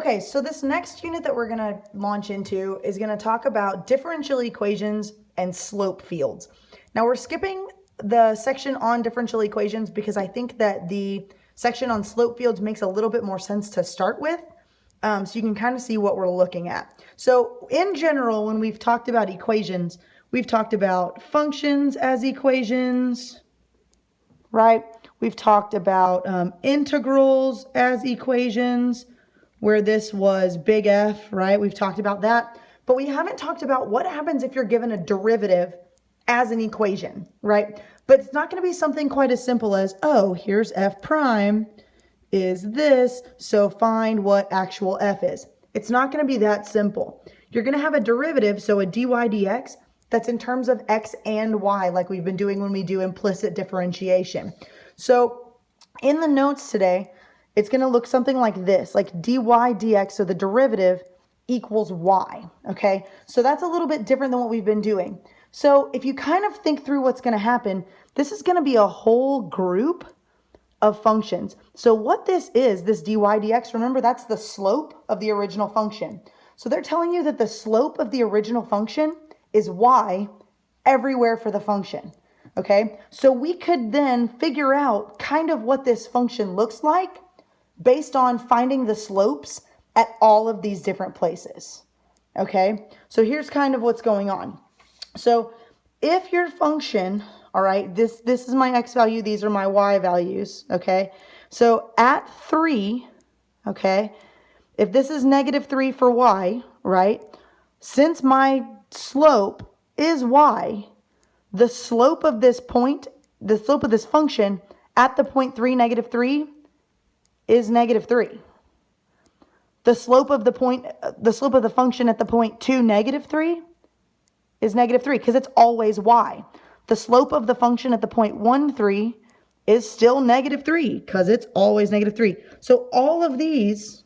Okay, so this next unit that we're going to launch into is going to talk about differential equations and slope fields. Now we're skipping the section on differential equations because I think that the section on slope fields makes a little bit more sense to start with. So you can kind of see what we're looking at. So in general, when we've talked about equations, we've talked about functions as equations, right? We've talked about integrals as equations, where this was big F, right? We've talked about that, but we haven't talked about what happens if you're given a derivative as an equation, right? But it's not going to be something quite as simple as, oh, here's F prime is this, so find what actual F is. It's not going to be that simple. You're going to have a derivative, so a dy dx, that's in terms of x and y, like we've been doing when we do implicit differentiation. So in the notes today, it's going to look something like this, like dy dx, so the derivative equals y, okay? So that's a little bit different than what we've been doing. So if you kind of think through what's going to happen, this is going to be a whole group of functions. So what this is, this dy dx, remember that's the slope of the original function. So they're telling you that the slope of the original function is y everywhere for the function, okay? So we could then figure out kind of what this function looks like based on finding the slopes at all of these different places, okay? So here's kind of what's going on. So if your function, all right, this is my x value, these are my y values, okay? So at 3, okay, if this is -3 for y, right, since my slope is y, the slope of this point, the slope of this function at the point 3, -3, is -3. The slope of the function at the point 2, -3 is -3 because it's always y. The slope of the function at the point 1, 3 is still -3 because it's always -3. So all of these